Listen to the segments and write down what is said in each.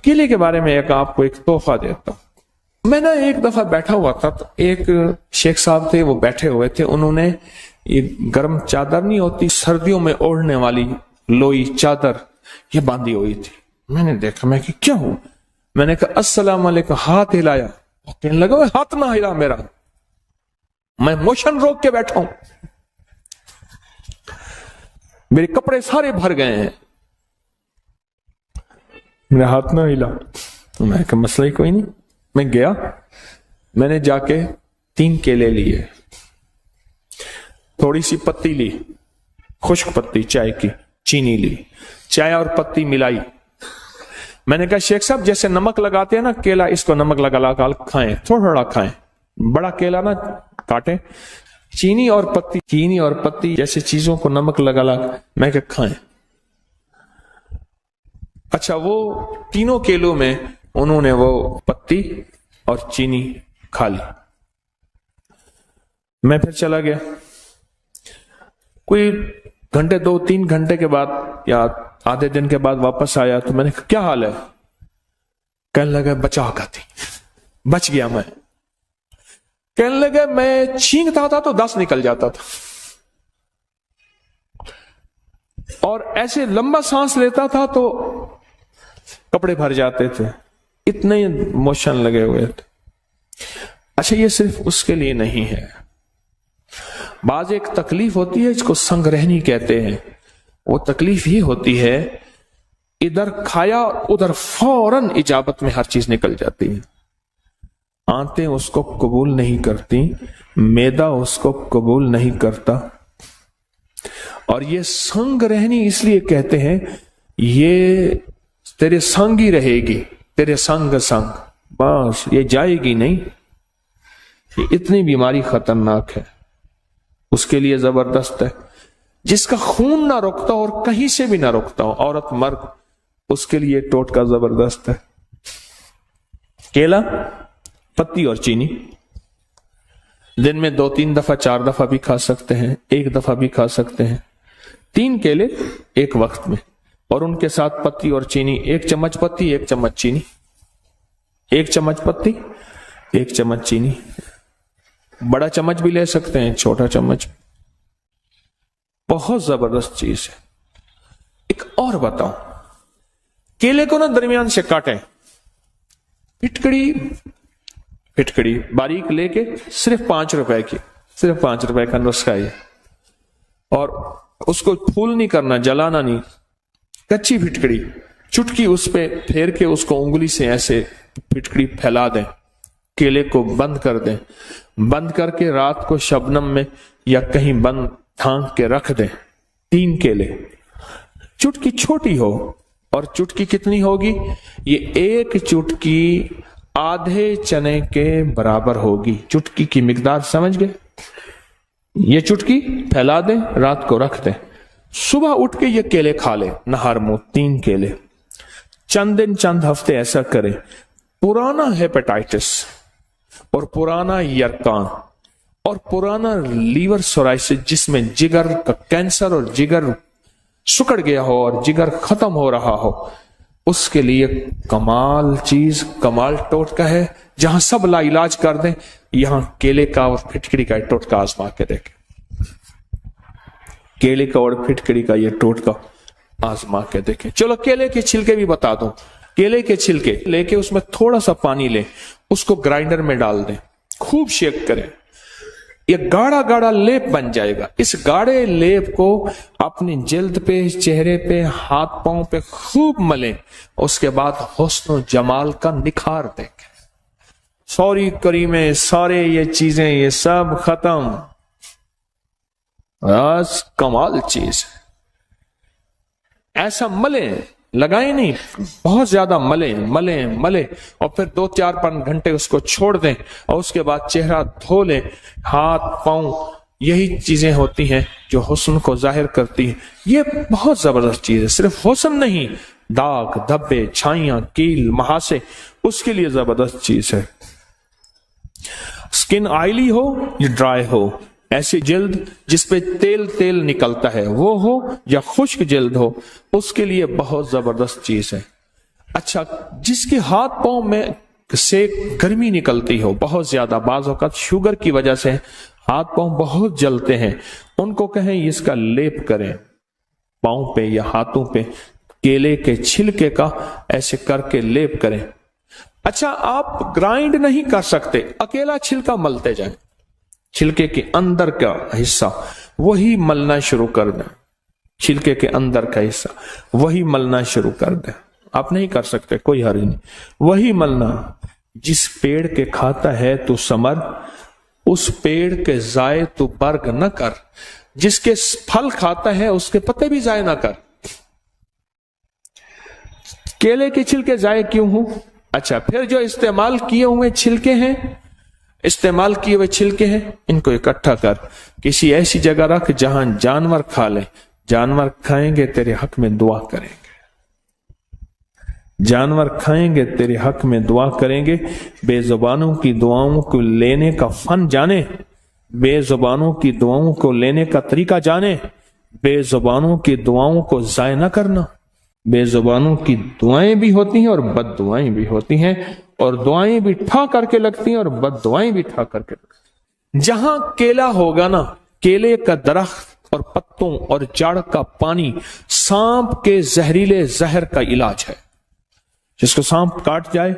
کیلے کے بارے میں آپ کو ایک تحفہ دیتا ہوں. میں نے ایک دفعہ بیٹھا ہوا تھا تو ایک شیخ صاحب تھے، وہ بیٹھے ہوئے تھے، انہوں نے یہ گرم چادر نہیں ہوتی سردیوں میں اوڑھنے والی لوئی چادر یہ باندھی ہوئی تھی. میں نے دیکھا، میں کہ کیا ہوں؟ میں نے کہا السلام علیکم، ہاتھ ہلایا. کہنے لگا ہاتھ نہ ہلا میرا، میں موشن روک کے بیٹھا ہوں، میرے کپڑے سارے بھر گئے ہیں، میرا ہاتھ نہ ہلا. میں کہا مسئلہ ہی کوئی نہیں. میں گیا، میں نے جا کے 3 کیلے لیے، تھوڑی سی پتی لی، خشک پتی چائے کی، چینی لی، چائے اور پتی ملائی. میں نے کہا شیخ صاحب جیسے نمک لگاتے ہیں نا کیلا، اس کو نمک لگا کھائیں، تھوڑا تھوڑا کھائیں، بڑا کیلا نہ کاٹیں. چینی اور پتی جیسے چیزوں کو نمک لگا میں کہ کھائیں. اچھا، وہ تینوں کیلوں میں انہوں نے وہ پتی اور چینی کھا لی. میں پھر چلا گیا. کوئی گھنٹے 2-3 گھنٹے کے بعد یا آدھے دن کے بعد واپس آیا تو میں نے کہا کیا حال ہے؟ کہنے لگا بچا کھاتی، بچ گیا میں. کہنے لگا میں چھینکتا تھا تو 10 نکل جاتا تھا، اور ایسے لمبا سانس لیتا تھا تو کپڑے بھر جاتے تھے، اتنے موشن لگے ہوئے تھے. اچھا، یہ صرف اس کے لیے نہیں ہے. بعض ایک تکلیف ہوتی ہے، اس کو سنگ رہنی کہتے ہیں. وہ تکلیف یہ ہوتی ہے ادھر کھایا ادھر فوراً اجابت میں ہر چیز نکل جاتی ہے. آنتیں اس کو قبول نہیں کرتی، معدہ اس کو قبول نہیں کرتا. اور یہ سنگ رہنی اس لیے کہتے ہیں یہ تیرے سنگ ہی رہے گی، تیرے سنگ، بس یہ جائے گی نہیں. یہ اتنی بیماری خطرناک ہے، اس کے لیے زبردست ہے. جس کا خون نہ رکتا اور کہیں سے بھی نہ رکتا ہو، عورت مرد، اس کے لیے ٹوٹکا زبردست ہے. کیلا، پتی اور چینی دن میں 2-3 دفعہ 4 دفعہ بھی کھا سکتے ہیں، 1 دفعہ بھی کھا سکتے ہیں. 3 کیلے ایک وقت میں، اور ان کے ساتھ پتی اور چینی، 1 چمچ پتی 1 چمچ چینی، 1 چمچ پتی 1 چمچ چینی. بڑا چمچ بھی لے سکتے ہیں، چھوٹا چمچ. بہت زبردست چیز ہے. ایک اور بتاؤں، کیلے کو نا درمیان سے کاٹیں، پھٹکڑی باریک لے کے، صرف 5 روپے کی، صرف 5 روپے کا نسخہ ہے. اور اس کو پھول نہیں کرنا، جلانا نہیں، کچی پھٹکڑی، چٹکی اس پہ پھیر کے اس کو انگلی سے ایسے پھٹکڑی پھیلا دیں، کیلے کو بند کر دیں، بند کر کے رات کو شبنم میں یا کہیں بند ڈھانک کے رکھ دیں. 3 کیلے، چٹکی چھوٹی ہو، اور چٹکی کتنی ہوگی؟ یہ 1 چٹکی آدھے چنے کے برابر ہوگی. چٹکی کی مقدار سمجھ گئے؟ یہ چٹکی پھیلا دیں، رات کو رکھ دیں، صبح اٹھ کے یہ کیلے کھا لیں نہار منہ. 3 کیلے، چند دن چند ہفتے ایسا کریں. پرانا ہیپیٹائٹس اور پرانا یرقان اور پرانا لیور سورائسس، جس میں جگر کا کینسر اور جگر سکڑ گیا ہو اور جگر ختم ہو رہا ہو، اس کے لیے کمال چیز، کمال ٹوٹکا ہے. جہاں سب لا علاج کر دیں، یہاں کیلے کا اور پھٹکڑی کا ٹوٹکا آزما کے دیکھیں. کیلے کا اور پھٹکڑی کا یہ ٹوٹکا آزما کے دیکھیں. چلو کیلے کے چھلکے بھی بتا دوں. کیلے کے چھلکے لے کے اس میں تھوڑا سا پانی لیں، اس کو گرائنڈر میں ڈال دیں، خوب شیک کریں. یہ گاڑا گاڑا لیپ بن جائے گا. اس گاڑے لیپ کو اپنی جلد پہ، چہرے پہ، ہاتھ پاؤں پہ خوب ملیں. اس کے بعد حسن و جمال کا نکھار دیکھیں. سوری کریمیں، سارے یہ چیزیں، یہ سب ختم. بس کمال چیز. ایسا ملیں، لگائیں نہیں، بہت زیادہ ملیں اور پھر 2-4 گھنٹے اس کو چھوڑ دیں، اور اس کے بعد چہرہ دھو لیں، ہاتھ پاؤں. یہی چیزیں ہوتی ہیں جو حسن کو ظاہر کرتی ہیں. یہ بہت زبردست چیز ہے. صرف حسن نہیں، داغ، دھبے، چھائیاں، کیل، مہاسے، اس کے لیے زبردست چیز ہے. سکن آئلی ہو یا ڈرائی ہو، ایسی جلد جس پہ تیل نکلتا ہے وہ ہو یا خشک جلد ہو، اس کے لیے بہت زبردست چیز ہے. اچھا، جس کے ہاتھ پاؤں میں سے گرمی نکلتی ہو بہت زیادہ، بعض اوقات شوگر کی وجہ سے ہاتھ پاؤں بہت جلتے ہیں، ان کو کہیں اس کا لیپ کریں پاؤں پہ یا ہاتھوں پہ، کیلے کے چھلکے کا ایسے کر کے لیپ کریں۔ اچھا، آپ گرائنڈ نہیں کر سکتے، اکیلا چھلکا ملتے جائیں، چھلکے کے اندر کا حصہ وہی ملنا شروع کر دیں، چھلکے کے اندر کا حصہ وہی ملنا شروع کر دیں۔ آپ نہیں کر سکتے، کوئی حرج نہیں، وہی ملنا۔ جس پیڑ کے کھاتا ہے تو ثمر، اس پیڑ کے ضائع تو برگ نہ کر، جس کے پھل کھاتا ہے اس کے پتے بھی ضائع نہ کر۔ کیلے کے چھلکے ضائع کیوں ہوں؟ اچھا، پھر جو استعمال کیے ہوئے چھلکے ہیں، استعمال کیے ہوئے چھلکے ہیں، ان کو اکٹھا کر کسی ایسی جگہ رکھ جہاں جانور کھا لیں، جانور کھائیں گے تیرے حق میں دعا کریں گے، جانور کھائیں گے تیرے حق میں دعا کریں گے۔ بے زبانوں کی دعاؤں کو لینے کا فن جانے، بے زبانوں کی دعاؤں کو لینے کا طریقہ جانے، بے زبانوں کی دعاؤں کو ضائع نہ کرنا۔ بے زبانوں کی دعائیں بھی ہوتی ہیں اور بد دعائیں بھی ہوتی ہیں، اور دعائیں بھی ٹھا کر کے لگتی ہیں اور بد دعائیں بھی ٹھا کر کے لگتی ہیں۔ جہاں کیلا ہوگا نا، کیلے کا درخت اور پتوں اور جڑ کا پانی سانپ کے زہریلے زہر کا علاج ہے۔ جس کو سانپ کاٹ جائے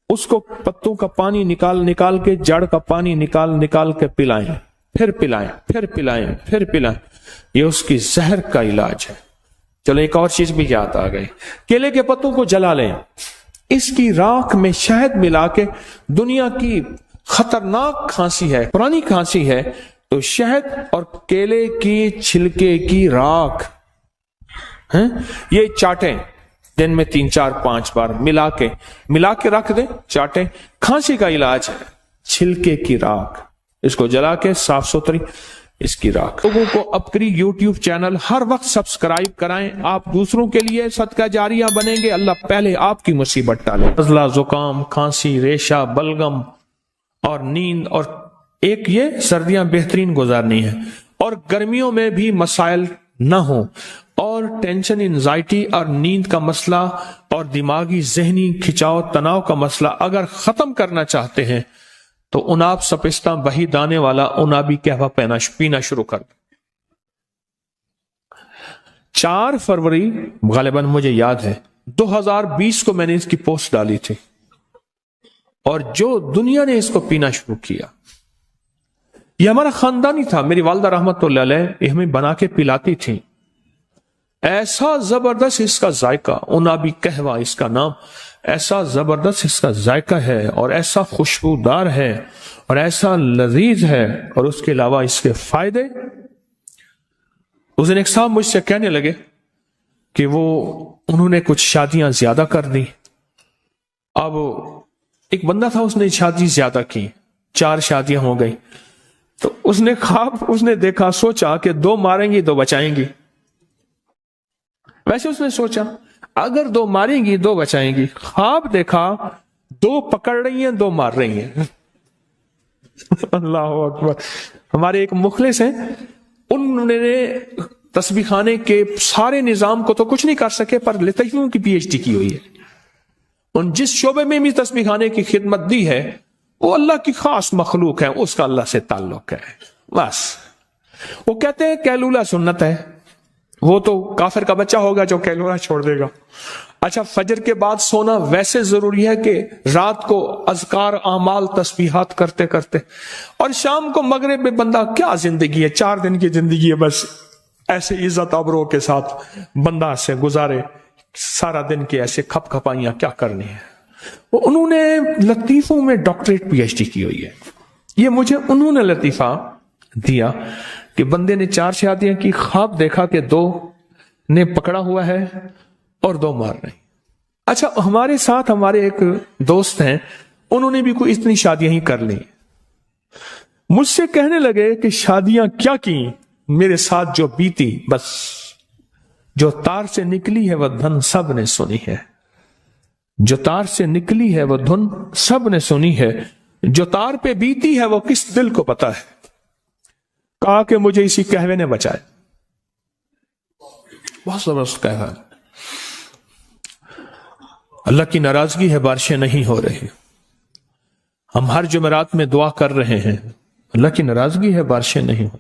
اس کو پتوں کا پانی نکال کے، جڑ کا پانی نکال کے پلائیں، پھر پلائیں، پھر پلائیں، پھر پلائیں، یہ اس کی زہر کا علاج ہے۔ چلو ایک اور چیز بھی یاد آ گئی، کیلے کے پتوں کو جلا لیں، اس کی راکھ میں شہد ملا کے، دنیا کی خطرناک کھانسی ہے، پرانی کھانسی ہے، تو شہد اور کیلے کی چھلکے کی راکھ یہ چاٹیں، دن میں 3 4 5 بار ملا کے رکھ دیں، چاٹیں، کھانسی کا علاج ہے چھلکے کی راکھ، اس کو جلا کے صاف ستھری اس کی راکھ۔ لوگوں کو اپنی یوٹیوب چینل ہر وقت سبسکرائب کرائیں، آپ دوسروں کے لیے صدقہ جاریہ بنیں گے، اللہ پہلے آپ کی مصیبت ٹالے۔ نزلہ، زکام، کھانسی، ریشہ، بلغم اور نیند، اور ایک یہ سردیاں بہترین گزارنی ہے، اور گرمیوں میں بھی مسائل نہ ہوں، اور ٹینشن، انزائٹی اور نیند کا مسئلہ اور دماغی ذہنی کھچاؤ تناؤ کا مسئلہ اگر ختم کرنا چاہتے ہیں تو اناب سپستہ بہی دانے والا انابی قہوہ پینا شروع کر دیں۔ 4 فروری غالباً مجھے یاد ہے 2020 کو میں نے اس کی پوسٹ ڈالی تھی، اور جو دنیا نے اس کو پینا شروع کیا، یہ ہمارا خاندانی تھا، میری والدہ رحمت اللہ علیہ یہ ہمیں بنا کے پلاتی تھی، ایسا زبردست اس کا ذائقہ، انابی قہوہ اس کا نام، ایسا زبردست اس کا ذائقہ ہے اور ایسا خوشبودار ہے اور ایسا لذیذ ہے، اور اس کے علاوہ اس کے فائدے۔ اس دن ایک صاحب مجھ سے کہنے لگے کہ انہوں نے کچھ شادیاں زیادہ کر دی، اب ایک بندہ تھا اس نے شادی زیادہ کی، 4 شادیاں ہو گئی، تو اس نے خواب اس نے دیکھا، سوچا کہ 2 ماریں گی 2 بچائیں گی۔ ویسے اس نے سوچا اگر 2 ماریں گی 2 بچائیں گی، خواب دیکھا 2 پکڑ رہی ہیں 2 مار رہی ہیں۔ اللہ اکبر۔ ہمارے ایک مخلص ہیں، انہوں نے تسبیح خانے کے سارے نظام کو تو کچھ نہیں کر سکے، پر لطیفوں کی PhD کی ہوئی ہے، ان جس شعبے میں بھی تسبیح خانے کی خدمت دی ہے وہ اللہ کی خاص مخلوق ہے، اس کا اللہ سے تعلق ہے بس۔ وہ کہتے ہیں کیلولہ سنت ہے، وہ تو کافر کا بچہ ہوگا جو کیلولہ چھوڑ دے گا۔ اچھا، فجر کے بعد سونا ویسے ضروری ہے کہ رات کو اذکار، اعمال، تسبیحات کرتے کرتے، اور شام کو مغرب میں بندہ کیا زندگی ہے، 4 دن کی زندگی ہے، بس ایسے عزت آبرو کے ساتھ بندہ سے گزارے سارا دن کے ایسے کھپ کھپائیاں کیا کرنی ہے۔ انہوں نے لطیفوں میں ڈاکٹریٹ PhD کی ہوئی ہے، یہ مجھے انہوں نے لطیفہ دیا کہ بندے نے 4 شادیاں کی، خواب دیکھا کہ 2 نے پکڑا ہوا ہے اور 2 مار رہے ہیں۔ اچھا، ہمارے ساتھ ہمارے ایک دوست ہیں، انہوں نے بھی کوئی اتنی شادیاں ہی کر لی، مجھ سے کہنے لگے کہ شادیاں کیا کی، میرے ساتھ جو بیتی، بس جو تار سے نکلی ہے وہ دھن سب نے سنی ہے، جو تار سے نکلی ہے وہ دھن سب نے سنی ہے، جو تار پہ بیتی ہے وہ کس دل کو پتا ہے۔ کہا کہ مجھے اسی قہوے نے بچائے، بہت زبردست قہوہ ہے۔ اللہ کی ناراضگی ہے، بارشیں نہیں ہو رہی. ہم ہر جمعرات میں دعا کر رہے ہیں، اللہ کی ناراضگی ہے، بارشیں نہیں ہو.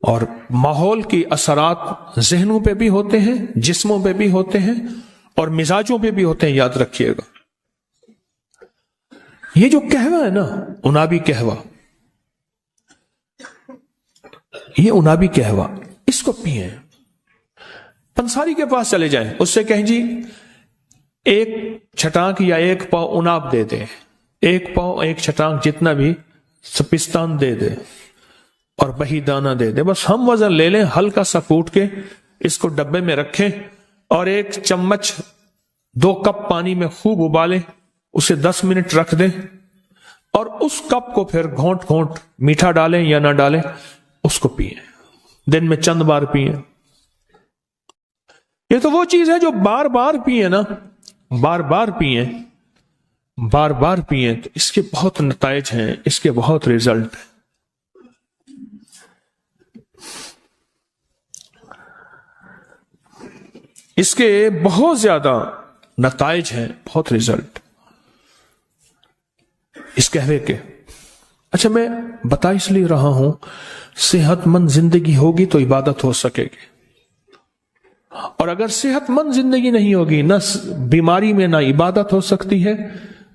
اور ماحول کی اثرات ذہنوں پہ بھی ہوتے ہیں، جسموں پہ بھی ہوتے ہیں، اور مزاجوں پہ بھی ہوتے ہیں. یاد رکھیے گا، یہ جو قہوہ ہے نا، انابی قہوہ، یہ انابی قہوہ، اس کو پیئیں. پنساری کے پاس چلے جائیں، اس سے کہیں جی ایک چھٹانک یا ایک پاؤ اناب دے دے، ایک پاؤ ایک چھٹانک جتنا بھی سپستان دے دے، اور بہی دانہ دے دے. بس ہم وزن لے لیں، ہلکا سا کوٹ کے اس کو ڈبے میں رکھیں، اور 1 چمچ 2 کپ پانی میں خوب ابالیں، اسے 10 منٹ رکھ دیں، اور اس کپ کو پھر گھونٹ گھونٹ میٹھا ڈالیں یا نہ ڈالیں اس کو پیئیں. دن میں چند بار پیئیں. یہ تو وہ چیز ہے جو بار بار پیئیں نا، بار بار پیئیں، بار بار پیئیں، تو اس کے بہت نتائج ہیں، اس کے بہت ریزلٹ ہیں. اس کے بہت زیادہ نتائج ہیں، بہت ریزلٹ اس قہوے کے. اچھا، میں بتا اس لیے رہا ہوں، صحت مند زندگی ہوگی تو عبادت ہو سکے گی، اور اگر صحت مند زندگی نہیں ہوگی، نہ بیماری میں نہ عبادت ہو سکتی ہے،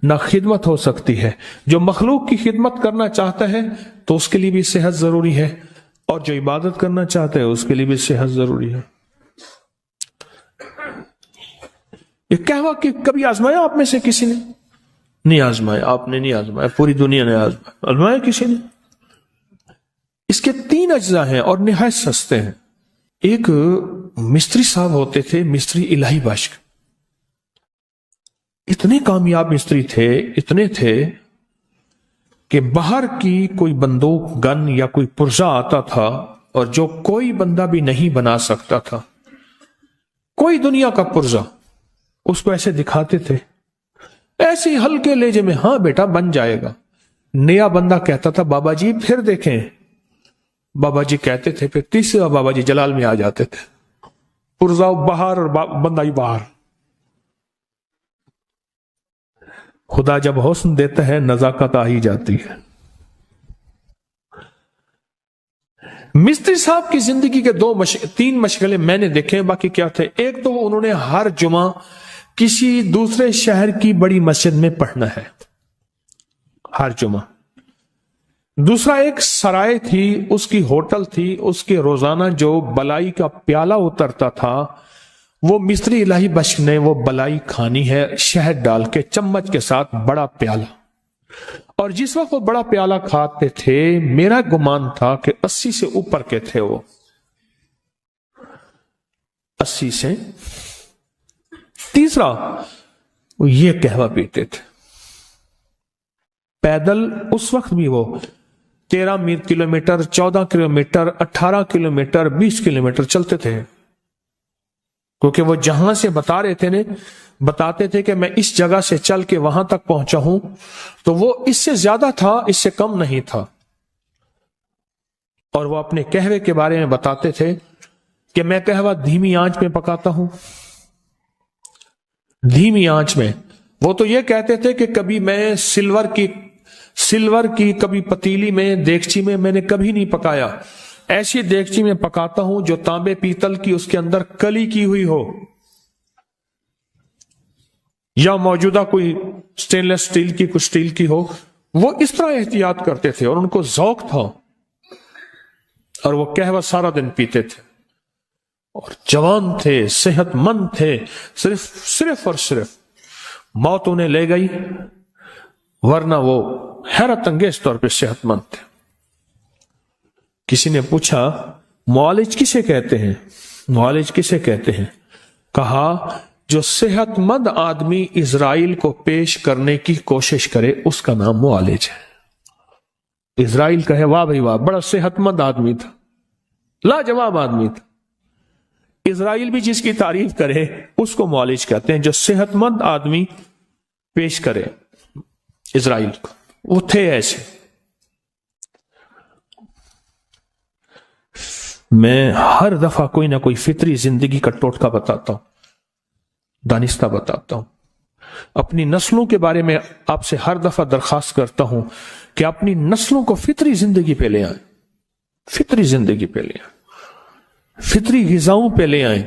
نہ خدمت ہو سکتی ہے. جو مخلوق کی خدمت کرنا چاہتا ہے تو اس کے لیے بھی صحت ضروری ہے، اور جو عبادت کرنا چاہتا ہے اس کے لیے بھی صحت ضروری ہے. یہ قہوہ کہ کبھی آزمایا آپ میں سے کسی نے؟ نہیں آزمایا، آپ نے نہیں آزمایا، پوری دنیا نے آزمایا کسی نے. اس کے 3 اجزاء ہیں اور نہایت سستے ہیں. ایک مستری صاحب ہوتے تھے، مستری الہی بخش، اتنے کامیاب مستری تھے، اتنے تھے کہ باہر کی کوئی بندوق، گن یا کوئی پرزہ آتا تھا، اور جو کوئی بندہ بھی نہیں بنا سکتا تھا، کوئی دنیا کا پرزہ، اس کو ایسے دکھاتے تھے، ایسے ہی ہلکے لہجے میں، ہاں بیٹا بن جائے گا. نیا بندہ کہتا تھا بابا جی پھر دیکھیں، بابا جی کہتے تھے، پھر تیسرا بابا جی جلال میں آ جاتے تھے، پرزہ باہر اور بندہ ہی باہر. خدا جب حسن دیتا ہے نزاکت آ ہی جاتی ہے. مستری صاحب کی زندگی کے 3 مشغلے میں نے دیکھے، باقی کیا تھے. ایک تو انہوں نے ہر جمعہ کسی دوسرے شہر کی بڑی مسجد میں پڑھنا ہے، ہر جمعہ. دوسرا ایک سرائے تھی، اس کی ہوٹل تھی، اس کے روزانہ جو بلائی کا پیالہ اترتا تھا، وہ مستری الہی بخش نے وہ بلائی کھانی ہے، شہد ڈال کے چمچ کے ساتھ، بڑا پیالہ. اور جس وقت وہ بڑا پیالہ کھاتے تھے، میرا گمان تھا کہ 80 سے اوپر کے تھے، وہ 80 سے. تیسرا، وہ یہ قہوہ پیتے تھے پیدل. اس وقت بھی وہ 13 کلومیٹر، 14 کلومیٹر، 18 کلومیٹر، 20 کلومیٹر چلتے تھے، کیونکہ وہ جہاں سے بتاتے تھے کہ میں اس جگہ سے چل کے وہاں تک پہنچا ہوں، تو وہ اس سے زیادہ تھا، اس سے کم نہیں تھا. اور وہ اپنے قہوے کے بارے میں بتاتے تھے کہ میں قہوہ دھیمی آنچ میں پکاتا ہوں، دھیمی آنچ میں. وہ تو یہ کہتے تھے کہ کبھی میں سلور کی کبھی پتیلی میں، دیگچی میں نے کبھی نہیں پکایا، ایسی دیگچی میں پکاتا ہوں جو تانبے پیتل کی، اس کے اندر کلی کی ہوئی ہو، یا موجودہ کوئی سٹین لیس سٹیل کی، کچھ سٹیل کی ہو. وہ اس طرح احتیاط کرتے تھے، اور ان کو ذوق تھا، اور وہ قہوہ سارا دن پیتے تھے، اور جوان تھے، صحت مند تھے. صرف اور صرف موت انہیں لے گئی، ورنہ وہ حیرت انگیز طور پہ صحت مند تھے. کسی نے پوچھا معالج کسے کہتے ہیں؟ معالج کسے کہتے ہیں؟ کہا جو صحت مند آدمی اسرائیل کو پیش کرنے کی کوشش کرے، اس کا نام معالج ہے. اسرائیل کہے واہ بھائی واہ، بڑا صحت مند آدمی تھا، لاجواب آدمی تھا. اسرائیل بھی جس کی تعریف کرے اس کو معالج کہتے ہیں، جو صحت مند آدمی پیش کرے اسرائیل کو. وہ تھے ایسے. میں ہر دفعہ کوئی نہ کوئی فطری زندگی کا ٹوٹکا بتاتا ہوں. دانستہ بتاتا ہوں. اپنی نسلوں کے بارے میں آپ سے ہر دفعہ درخواست کرتا ہوں کہ اپنی نسلوں کو فطری زندگی پہ لے آئیں، فطری زندگی پہ لے آئیں، فطری غذاؤں پہ لے آئیں.